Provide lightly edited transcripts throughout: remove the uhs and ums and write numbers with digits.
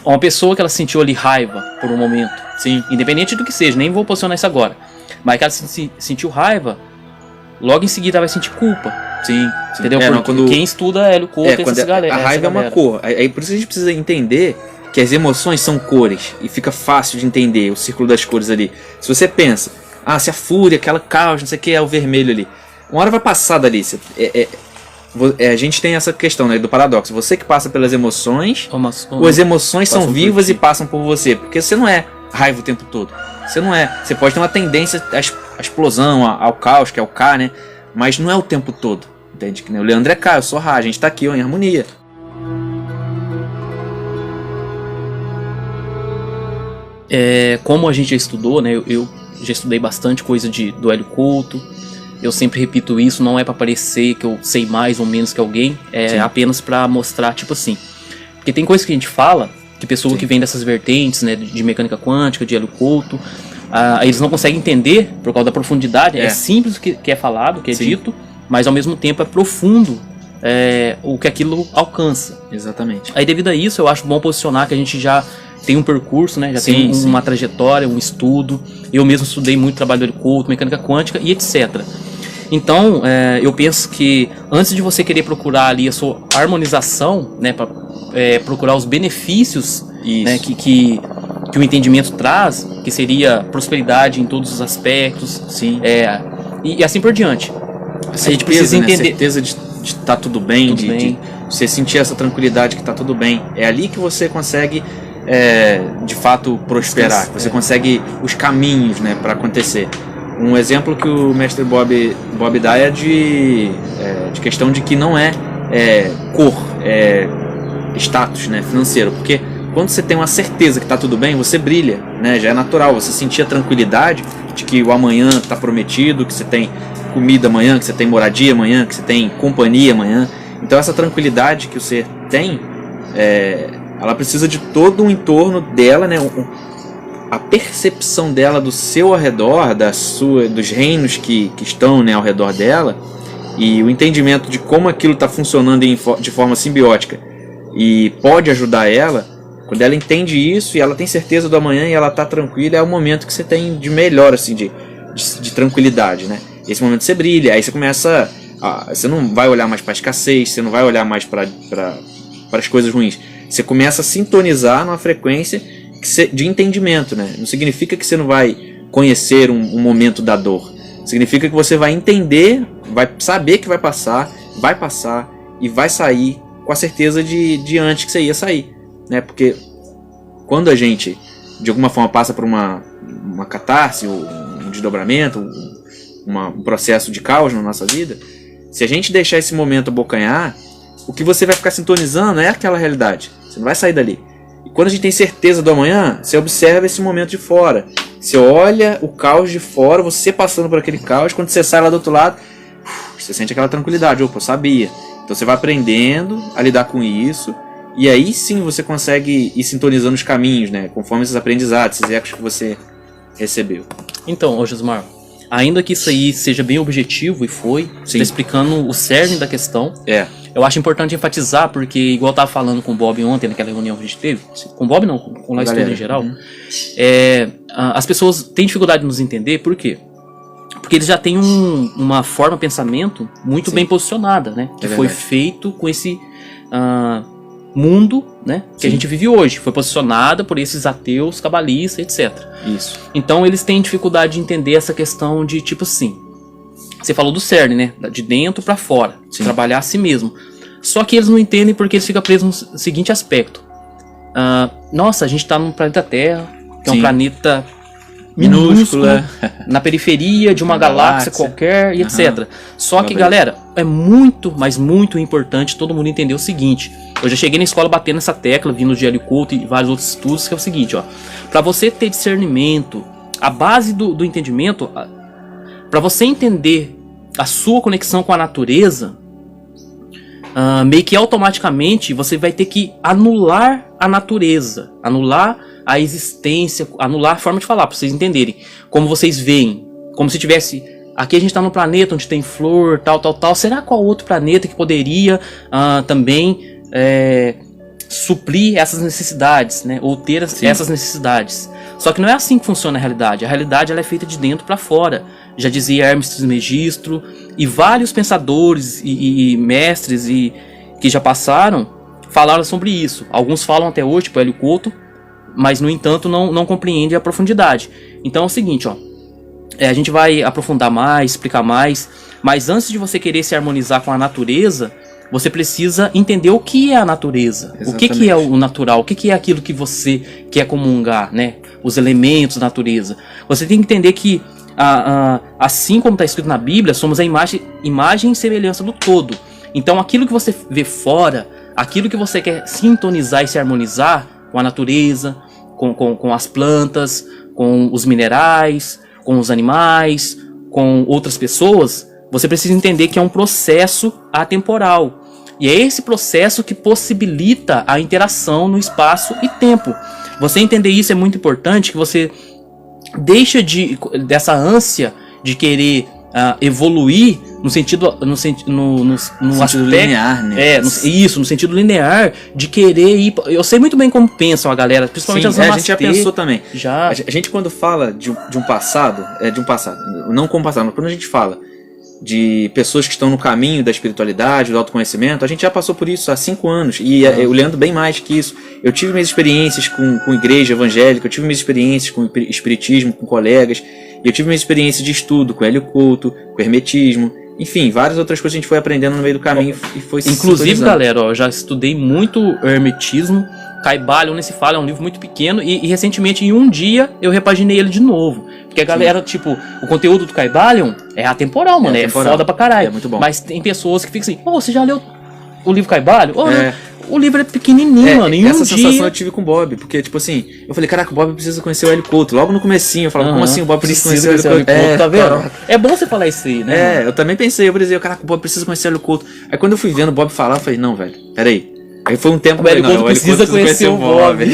uma pessoa que ela sentiu ali raiva por um momento, Sim. independente do que seja, nem vou posicionar isso agora, mas que ela sentiu raiva, logo em seguida ela vai sentir culpa. Sim. Entendeu? Não, Porque quem estuda Hélio Couto, quando a raiva é uma cor. Aí por isso a gente precisa entender que as emoções são cores. E fica fácil de entender o círculo das cores ali. Se você pensa, se a fúria, aquela caos, não sei o que, é o vermelho ali. Uma hora vai passar dali. A gente tem essa questão, né, do paradoxo. Você que passa pelas emoções, ou as emoções são vivas e passam por você. Porque você não é raiva o tempo todo. Você não é. Você pode ter uma tendência à explosão, ao caos, que é o K, né? Mas não é o tempo todo. Entende? Que nem o Leandro é K, eu sou Rá. A gente tá aqui, ó, em harmonia. Como a gente já estudou, né? Eu já estudei bastante coisa do Hélio Couto. Eu sempre repito isso, não é para parecer que eu sei mais ou menos que alguém, Sim. apenas para mostrar, tipo assim. Porque tem coisa que a gente fala, que pessoa Sim. que vem dessas vertentes, né, de mecânica quântica, de Hélio Couto, eles não conseguem entender por causa da profundidade. É simples o que é falado, o que é Sim. dito, mas ao mesmo tempo é profundo o que aquilo alcança. Exatamente. Aí devido a isso, eu acho bom posicionar que a gente já tem um percurso, né? Já Sim, tem uma trajetória, um estudo. Eu mesmo estudei muito trabalho do Hélio Couto, mecânica quântica e etc. Então, eu penso que antes de você querer procurar ali a sua harmonização, né, para procurar os benefícios, né, que o entendimento traz, que seria prosperidade em todos os aspectos, Sim. E assim por diante. A gente precisa entender, certeza de estar tudo bem, de você sentir essa tranquilidade que está tudo bem. É ali que você consegue de fato prosperar, você consegue os caminhos, né, para acontecer. Um exemplo que o mestre Bob dá é de questão de que não é cor, status, né, financeiro, porque quando você tem uma certeza que está tudo bem, você brilha, né, já é natural, você sentir a tranquilidade de que o amanhã está prometido, que você tem comida amanhã, que você tem moradia amanhã, que você tem companhia amanhã. Então essa tranquilidade que você tem, ela precisa de todo um entorno dela, né, a percepção dela do seu ao redor, dos reinos que estão, né, ao redor dela, e o entendimento de como aquilo está funcionando de forma simbiótica e pode ajudar ela. Quando ela entende isso e ela tem certeza do amanhã e ela está tranquila, é o momento que você tem de melhor, assim, de tranquilidade, né? Esse momento você brilha, aí você começa você não vai olhar mais para a escassez, você não vai olhar mais para as coisas ruins, você começa a sintonizar numa frequência de entendimento, né? Não significa que você não vai conhecer um momento da dor. Significa que você vai entender, vai saber que vai passar e vai sair com a certeza de antes que você ia sair, né? Porque quando a gente de alguma forma passa por uma catarse, um desdobramento, um processo de caos na nossa vida, se a gente deixar esse momento abocanhar, o que você vai ficar sintonizando é aquela realidade. Você não vai sair dali. Quando a gente tem certeza do amanhã, você observa esse momento de fora. Você olha o caos de fora, você passando por aquele caos. Quando você sai lá do outro lado, você sente aquela tranquilidade. Opa, eu sabia. Então você vai aprendendo a lidar com isso. E aí sim você consegue ir sintonizando os caminhos, né? Conforme esses aprendizados, esses ecos que você recebeu. Então, Josmar, ainda que isso aí seja bem objetivo, e foi, tá explicando o cerne da questão. Eu acho importante enfatizar, porque igual eu tava falando com o Bob ontem, naquela reunião que a gente teve, com o Bob não, com o estudo em geral, as pessoas têm dificuldade de nos entender, por quê? Porque eles já têm uma forma de pensamento muito bem posicionada, né? Que foi feito com esse mundo, né, que a gente vive hoje. Foi posicionada por esses ateus, cabalistas, etc. Isso. Então eles têm dificuldade de entender essa questão de tipo assim... Você falou do cerne, né? De dentro para fora. Trabalhar a si mesmo. Só que eles não entendem porque eles ficam presos no seguinte aspecto. Nossa, a gente está no planeta Terra, que é um planeta minúsculo, na periferia de uma galáxia qualquer, e etc. Só que, galera, é muito, mas muito importante todo mundo entender o seguinte. Eu já cheguei na escola batendo essa tecla, vindo de Hélio Couto e vários outros estudos, que é o seguinte, ó. Para você ter discernimento, a base do entendimento... Para você entender a sua conexão com a natureza, meio que automaticamente você vai ter que anular a natureza, anular a existência, anular a forma de falar, para vocês entenderem. Como vocês veem, como se tivesse... Aqui a gente está no planeta onde tem flor, tal. Será qual outro planeta que poderia também suprir essas necessidades, né? Ou ter essas necessidades. Só que não é assim que funciona a realidade. A realidade ela é feita de dentro para fora. Já dizia Hermes Trismegisto e vários pensadores e mestres que já passaram falaram sobre isso. Alguns falam até hoje, tipo Hélio Couto, mas no entanto não compreendem a profundidade. Então é o seguinte, ó, a gente vai aprofundar mais, explicar mais, mas antes de você querer se harmonizar com a natureza, você precisa entender o que é a natureza. Exatamente. O que é o natural, o que é aquilo que você quer comungar, né? Os elementos da natureza. Você tem que entender que, assim como está escrito na Bíblia, somos a imagem e semelhança do todo. Então aquilo que você vê fora, aquilo que você quer sintonizar e se harmonizar com a natureza, com as plantas, com os minerais, com os animais, com outras pessoas, você precisa entender que é um processo atemporal. E é esse processo que possibilita a interação no espaço e tempo. Você entender isso é muito importante, que você deixa dessa ânsia de querer evoluir no sentido aspecto linear, né? No sentido linear de querer ir. Eu sei muito bem como pensam a galera, principalmente as namastê. A gente já pensou também. Já. A gente quando fala de um passado, não como passado, mas quando a gente fala de pessoas que estão no caminho da espiritualidade, do autoconhecimento, a gente já passou por isso há 5 anos, e o Leandro bem mais que isso. Eu tive minhas experiências com igreja evangélica, eu tive minhas experiências com espiritismo, com colegas, e eu tive minhas experiências de estudo com Hélio Couto, com hermetismo, enfim, várias outras coisas que a gente foi aprendendo no meio do caminho e foi se inclusive, galera, eu já estudei muito hermetismo. Kybalion nem se fala, é um livro muito pequeno e recentemente, em um dia, eu repaginei ele de novo. Porque a galera, tipo, o conteúdo do Kybalion é atemporal, mano, é foda pra caralho. É muito bom. Mas tem pessoas que ficam assim, você já leu o livro Kybalion? O livro é pequenininho, mano, em um dia... Essa sensação eu tive com o Bob, porque, tipo assim, eu falei, caraca, o Bob precisa conhecer o Hélio Couto. Logo no comecinho, eu falava, como assim o Bob precisa conhecer o Hélio Couto? Tá vendo? É bom você falar isso aí, né? Eu também pensei, eu falei, caraca, o Bob precisa conhecer o Hélio Couto. Aí quando eu fui vendo o Bob falar, eu falei, não, velho, peraí. Aí foi um tempo que o Hélio Couto precisa conhecer o Bob.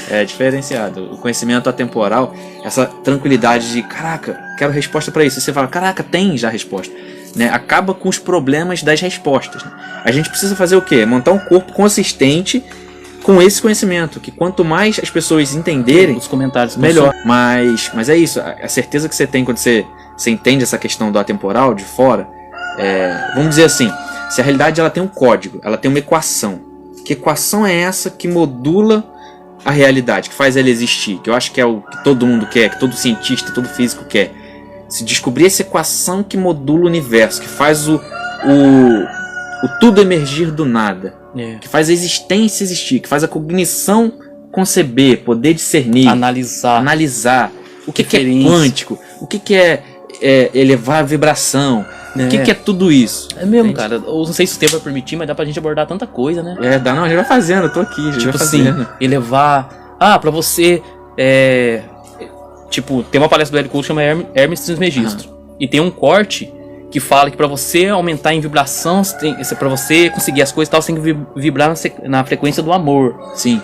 É diferenciado. O conhecimento atemporal, essa tranquilidade de, caraca, quero resposta pra isso. E você fala, caraca, tem já resposta. Né? Acaba com os problemas das respostas. Né? A gente precisa fazer o quê? Montar um corpo consistente com esse conhecimento. Que quanto mais as pessoas entenderem, os comentários melhor. Mas é isso. A certeza que você tem quando você entende essa questão do atemporal de fora. Vamos dizer assim, se a realidade ela tem um código, ela tem uma equação. Que equação é essa que modula a realidade, que faz ela existir? Que eu acho que é o que todo mundo quer, que todo cientista, todo físico quer. Se descobrir essa equação que modula o universo, que faz o tudo emergir do nada, que faz a existência existir, que faz a cognição conceber, poder discernir, analisar o que é quântico, o que é elevar a vibração, o que é tudo isso? É mesmo, cara. Eu não sei se o tempo vai permitir, mas dá pra gente abordar tanta coisa, né? Dá não, a gente vai fazendo, eu tô aqui, tipo assim, elevar... pra você... Tipo, tem uma palestra do Hélio Couto que chama Hermes Trismegisto. E tem um corte que fala que pra você aumentar em vibração, pra você conseguir as coisas e tal, você tem que vibrar na frequência do amor. Sim.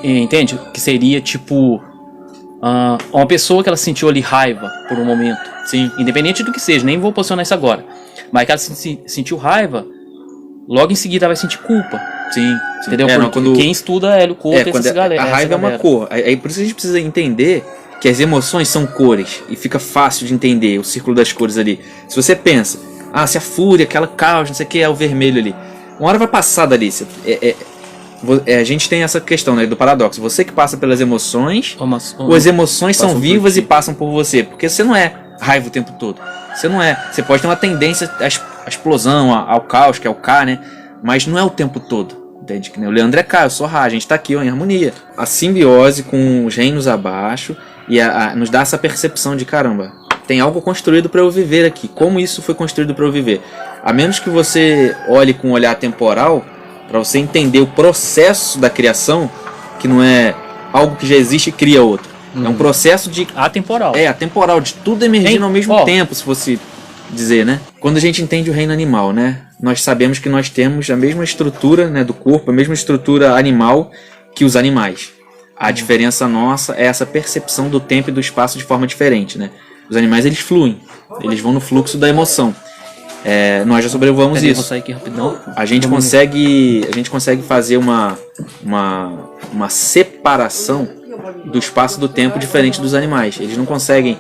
Entende? Que seria, tipo... uma pessoa que ela sentiu ali raiva por um momento. Sim. Independente do que seja, nem vou posicionar isso agora. Mas que ela sentiu raiva, logo em seguida vai sentir culpa. Sim. Entendeu? Porque quem estuda Hélio Couto, essas galera. A raiva é uma cor. Aí por isso a gente precisa entender que as emoções são cores. E fica fácil de entender o círculo das cores ali. Se você pensa, se a fúria, aquela caos, não sei o que, é o vermelho ali. Uma hora vai passar dali. A gente tem essa questão, né, do paradoxo. Você que passa pelas emoções, ou as emoções são vivas e passam por você. Porque você não é raiva o tempo todo. Você não é. Você pode ter uma tendência à explosão, ao caos, que é o K, né? Mas não é o tempo todo. Entende? O Leandro é K, eu sou Ra, a gente tá aqui em harmonia. A simbiose com os reinos abaixo e nos dá essa percepção de caramba, tem algo construído para eu viver aqui. Como isso foi construído para eu viver? A menos que você olhe com um olhar temporal, para você entender o processo da criação, que não é algo que já existe e cria outro. É um processo de... atemporal. Atemporal, de tudo emergindo ao mesmo tempo, se fosse dizer, né? Quando a gente entende o reino animal, né? Nós sabemos que nós temos a mesma estrutura, né, do corpo, a mesma estrutura animal que os animais. A diferença nossa é essa percepção do tempo e do espaço de forma diferente, né? Os animais, eles fluem. Eles vão no fluxo da emoção. nós já sobrevoamos isso. Vou sair aqui rapidão. A gente consegue fazer uma separação do espaço e do tempo diferente dos animais. Eles não conseguem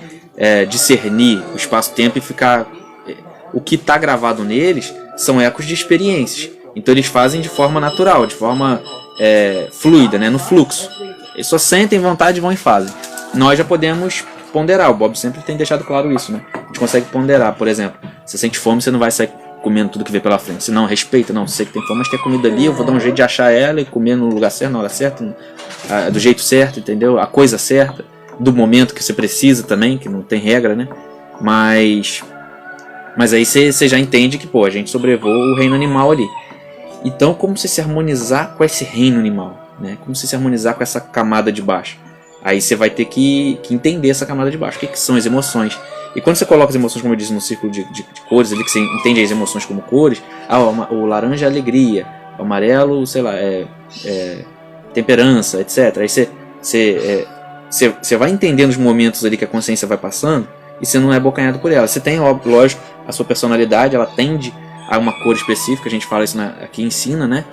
discernir o espaço-tempo e ficar... O que está gravado neles são ecos de experiências. Então eles fazem de forma natural, de forma fluida, né, no fluxo. Eles só sentem vontade e vão e fazem. Nós já podemos ponderar. O Bob sempre tem deixado claro isso, né? A gente consegue ponderar. Por exemplo, você sente fome, você não vai sair comendo tudo que vê pela frente. Se não, respeita. Não, sei que tem fome, mas tem comida ali, eu vou dar um jeito de achar ela e comer no lugar certo, na hora certa, do jeito certo, entendeu? A coisa certa, do momento que você precisa também, que não tem regra, né? Mas aí você já entende que, a gente sobrevoa o reino animal ali. Então, como você se harmonizar com esse reino animal, né? Como você se harmonizar com essa camada de baixo? Aí você vai ter que entender essa camada de baixo. O que são as emoções? E quando você coloca as emoções, como eu disse, no círculo de cores, ali que você entende as emoções como cores, o laranja é alegria, o amarelo, sei lá, temperança, etc. Aí você vai entendendo os momentos ali que a consciência vai passando e você não é abocanhado por ela. Você tem, lógico, a sua personalidade, ela tende a uma cor específica, a gente fala isso aqui, ensina, né?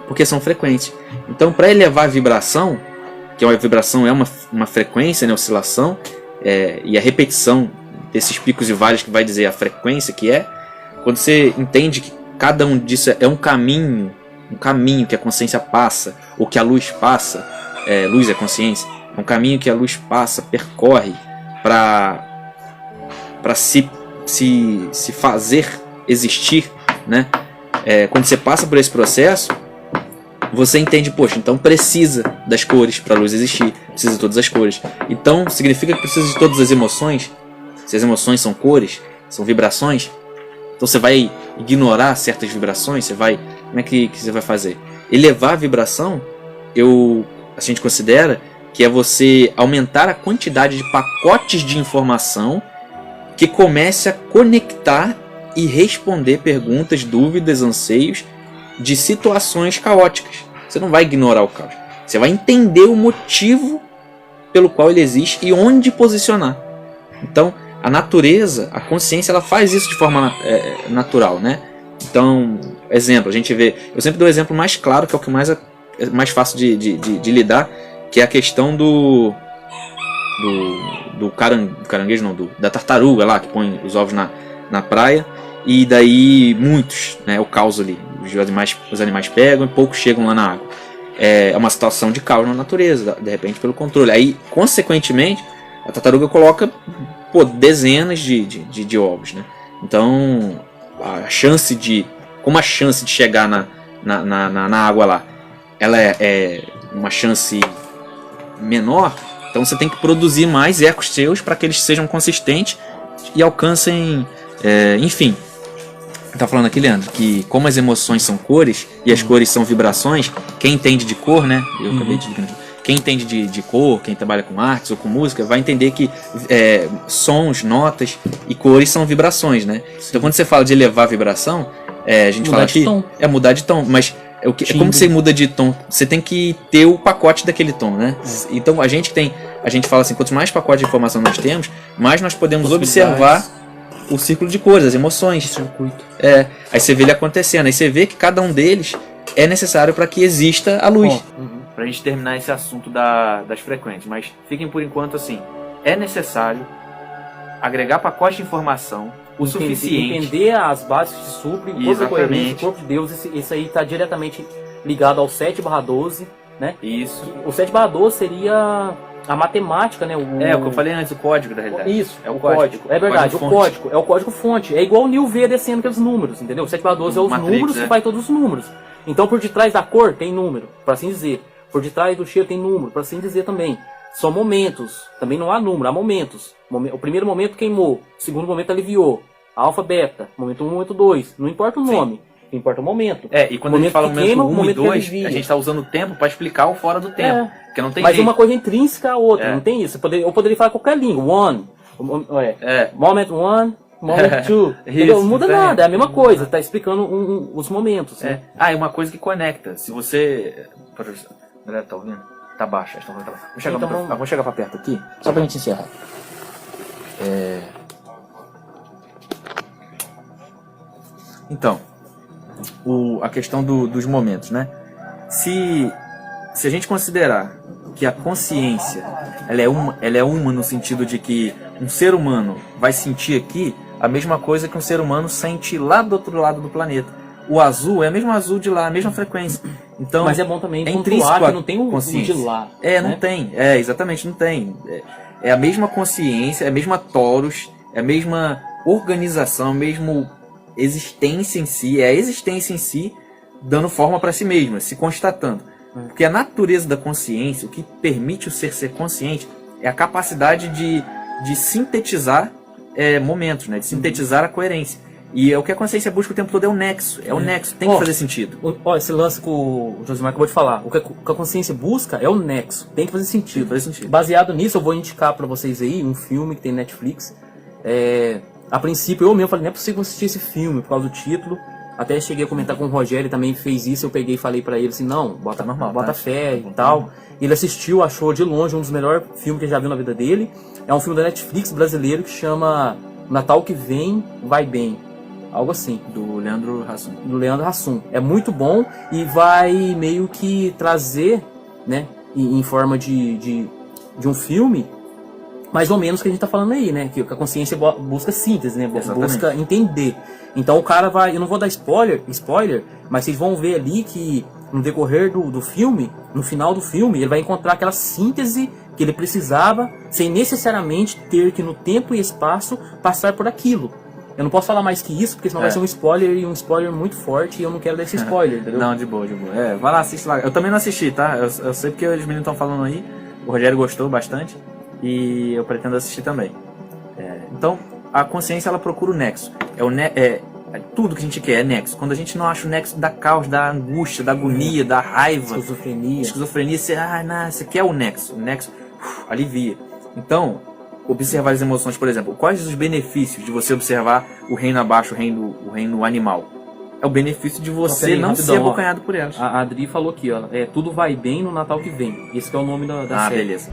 Porque são frequentes. Então, para elevar a vibração, que a vibração é uma frequência, né, oscilação, e a repetição desses picos e vales que vai dizer a frequência que quando você entende que cada um disso é um caminho que a consciência passa, ou que a luz passa, luz é consciência, é um caminho que a luz passa, percorre para se fazer existir, né? Quando você passa por esse processo, você entende, então precisa das cores para a luz existir, precisa de todas as cores. Então significa que precisa de todas as emoções. Se as emoções são cores, são vibrações, então você vai ignorar certas vibrações, como é que você vai fazer? Elevar a vibração, a gente considera que é você aumentar a quantidade de pacotes de informação que comece a conectar e responder perguntas, dúvidas, anseios de situações caóticas. Você não vai ignorar o caos. Você vai entender o motivo pelo qual ele existe e onde posicionar. Então, a natureza, a consciência, ela faz isso de forma natural, né? Então, exemplo, a gente vê... Eu sempre dou o exemplo mais claro, que é o que é mais fácil de lidar, que é a questão do caranguejo, não, da tartaruga lá, que põe os ovos na praia, e daí muitos, né, o caos ali, os animais pegam e poucos chegam lá na água. É uma situação de caos na natureza, de repente pelo controle. Aí, consequentemente, a tartaruga coloca dezenas de ovos, né? Então, como a chance de chegar na água lá, ela é uma chance menor, então você tem que produzir mais ecos seus para que eles sejam consistentes e alcancem, enfim. Tá falando aqui, Leandro, que como as emoções são cores e as cores são vibrações, quem entende de cor, né? Eu acabei de dizer, quem entende de cor, quem trabalha com artes ou com música, vai entender que sons, notas e cores são vibrações, né? Sim. Então quando você fala de elevar a vibração, a gente fala aqui, mudar de tom, mas como você muda de tom? Você tem que ter o pacote daquele tom, né? Então a gente fala assim, quanto mais pacote de informação nós temos, mais nós podemos observar o círculo de cores, as emoções. Circuito. Aí você vê ele acontecendo, aí você vê que cada um deles é necessário para que exista a luz. Para a gente terminar esse assunto das frequências, mas fiquem por enquanto assim, é necessário agregar pacote de informação o suficiente. Entender as bases que suprem, o corpo de Deus, isso aí está diretamente ligado ao 7/12, né? Isso. O 7/12 seria a matemática, né? O que eu falei antes, o código da realidade. Isso, é o código. É verdade, o código é o código fonte. É igual o Nil V descendo aqueles números, entendeu? O 7/12 é os números que vai todos os números. Então por detrás da cor tem número, para assim dizer. Por detrás do cheiro tem número, para assim dizer também. São momentos, também não há número, há momentos. O primeiro momento queimou, o segundo momento aliviou. Alfa, beta, momento 1, momento 2. Não importa o nome, importa o momento. E quando a gente fala momento 1 e 2, a gente está usando o tempo para explicar o fora do tempo. Porque não tem mas jeito. Uma coisa intrínseca à outra, não tem isso. Eu poderia falar qualquer língua, moment 1, moment 2. Não muda nada, é a mesma coisa, está explicando os momentos. Né? E uma coisa que conecta. Se você... Galera, tá ouvindo? Tá baixo. Vamos chegar pra perto aqui, só pra gente encerrar. Então, a questão dos momentos, né? Se a gente considerar que a consciência ela é uma no sentido de que um ser humano vai sentir aqui a mesma coisa que um ser humano sente lá do outro lado do planeta. O azul é o mesmo azul de lá, a mesma frequência. Então, mas é bom também pontuar que não tem o de lá. Não tem. Exatamente, não tem. É a mesma consciência, é a mesma torus, é a mesma organização, a mesma existência em si, é a existência em si dando forma para si mesma, se constatando. Porque a natureza da consciência, o que permite o ser consciente, é a capacidade de sintetizar momentos, né? De sintetizar a coerência. E é o que a consciência busca o tempo todo, é o nexo. É o nexo, tem que fazer sentido. Esse lance que o Josimar acabou de falar, o que a consciência busca é o nexo, tem que fazer sentido. Baseado nisso, eu vou indicar para vocês aí um filme que tem Netflix. A princípio, eu mesmo falei, não é possível assistir esse filme por causa do título. Até cheguei a comentar com o Rogério, ele também fez isso, eu peguei e falei pra ele assim, não, bota fé e tal. Ele assistiu, achou de longe um dos melhores filmes que ele já viu na vida dele. É um filme da Netflix brasileiro que chama Natal que Vem, Vai Bem. Algo assim. Do Leandro Hassum. É muito bom e vai meio que trazer, né, em forma de um filme, mais ou menos o que a gente tá falando aí, né? Que a consciência busca síntese, né? Busca entender. Então o cara vai... Eu não vou dar spoiler, mas vocês vão ver ali que no decorrer do filme, no final do filme, ele vai encontrar aquela síntese que ele precisava, sem necessariamente ter que no tempo e espaço passar por aquilo. Eu não posso falar mais que isso, porque senão vai ser um spoiler, e um spoiler muito forte, e eu não quero dar esse spoiler, entendeu? Não, de boa. Vai lá, assiste lá. Eu também não assisti, tá? Eu sei porque os meninos estão falando aí, o Rogério gostou bastante, e eu pretendo assistir também. Então, a consciência, ela procura o nexo. Tudo que a gente quer é nexo. Quando a gente não acha o nexo da causa, da angústia, da agonia, da raiva, esquizofrenia, você quer o nexo. O nexo alivia. Então, observar as emoções, por exemplo. Quais os benefícios de você observar o reino abaixo, o reino animal? É o benefício de você não ser abocanhado por elas. A Adri falou aqui, ó, tudo vai bem no Natal que vem. Esse que é o nome da série. Beleza.